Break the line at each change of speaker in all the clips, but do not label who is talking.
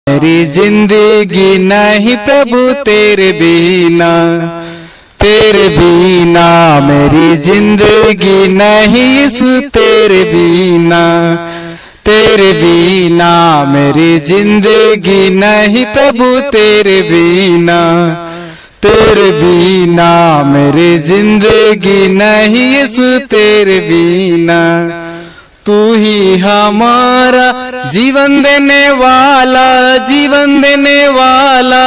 मेरी जिंदगी नहीं प्रभु तेरे बिना, तेरे बिना मेरी जिंदगी नहीं यीशु तेरे बिना, तेरे बिना मेरी जिंदगी नहीं प्रभु तेरे बिना, तेरे बिना मेरी जिंदगी नहीं यीशु तेरे बिना। तू ही हमारा जीवन देने वाला, जीवन देने वाला,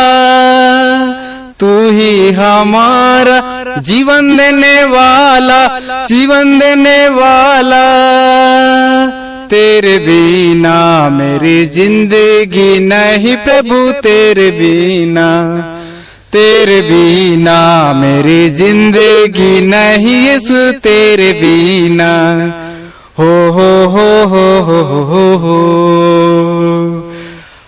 तू ही हमारा जीवन देने वाला, जीवन देने वाला। तेरे बिना मेरी जिंदगी नहीं प्रभु तेरे बिना, तेरे बिना मेरी जिंदगी नहीं यीशु तेरे बिना। हो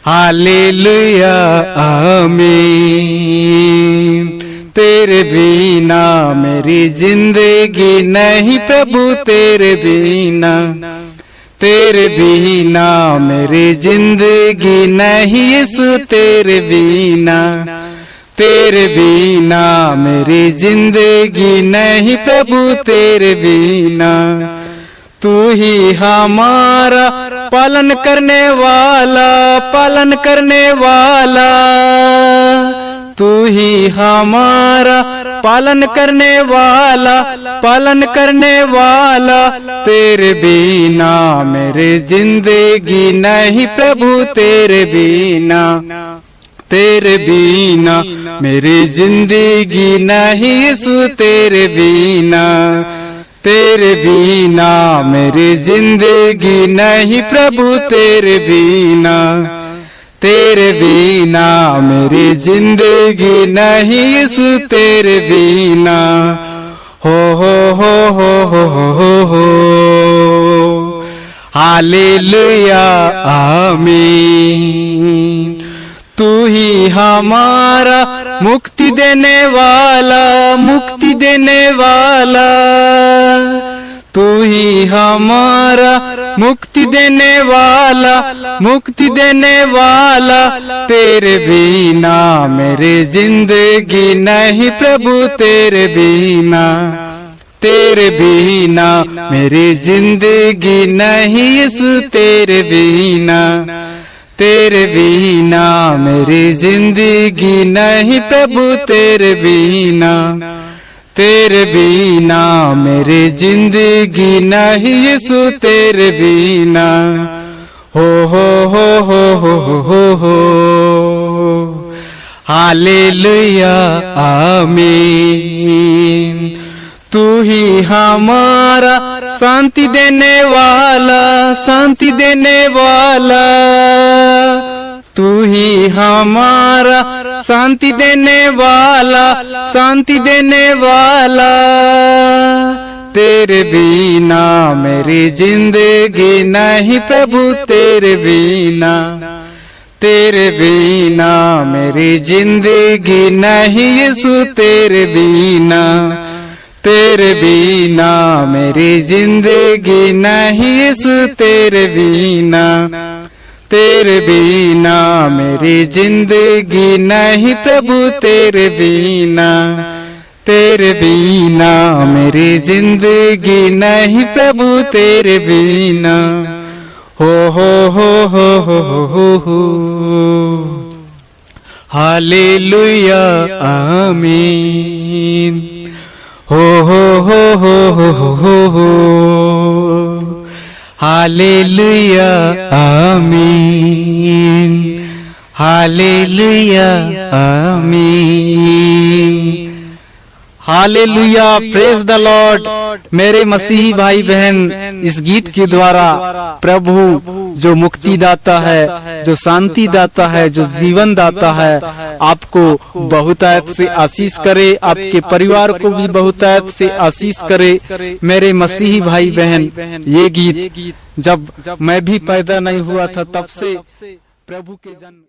हालेलुया आमीन। तेरे बिना मेरी जिंदगी नहीं प्रभु तेरे बिना, तेरे बिना मेरी जिंदगी नहीं यीशु तेरे बिना, तेरे बिना मेरी जिंदगी नहीं प्रभु तेरे बिना। तू ही हमारा पालन करने वाला, पालन करने वाला, तू ही हमारा पालन करने वाला, पालन करने वाला। तेरे बिना मेरी जिंदगी नहीं प्रभु तेरे बिना, तेरे बिना मेरी जिंदगी नहीं यीशु तेरे बिना, तेरे बिना मेरी जिंदगी नहीं प्रभु तेरे बिना, तेरे बिना मेरी जिंदगी नहीं यीशु तेरे बिना। हो हालेलुया आमीन। तू ही हमारा मुक्ति देने वाला, मुक्ति देने वाला, तू ही हमारा मुक्ति देने वाला, मुक्ति देने वाला। तेरे बिना मेरी जिंदगी नहीं प्रभु तेरे बिना, तेरे बिना मेरी जिंदगी नहीं यीशु तेरे बिना, तेरे बिना मेरी जिंदगी नहीं प्रभु तेरे बिना, तेरे बिना मेरी जिंदगी नहीं यीशु तेरे बिना। हो हालेलुया आमीन। तू ही हमारा शांति देने वाला, शांति देने वाला, तू ही हमारा शांति देने वाला, शांति देने वाला। तेरे बिना मेरी जिंदगी नहीं प्रभु तेरे बिना, तेरे बिना मेरी जिंदगी नहीं यीशु तेरे बिना, तेरे बिना मेरी जिंदगी नहीं यीशु तेरे बिना, तेरे बिना मेरी जिंदगी नहीं प्रभु तेरे बिना, तेरे बिना मेरी जिंदगी नहीं प्रभु तेरे बिना। हो हालेलुया आमीन। हो हालेलुया आमीन, हालेलुया आमीन। Hallelujah, praise the Lord. मेरे मसीही भाई बहन, इस गीत के द्वारा प्रभु जो मुक्ति दाता है, जो शांति दाता है, जो जीवन दाता है, आपको बहुतायत से आशीष करे, आपके परिवार को भी बहुतायत से आशीष करे। मेरे मसीही भाई बहन, ये गीत जब मैं भी पैदा नहीं हुआ था तब से प्रभु के जन्म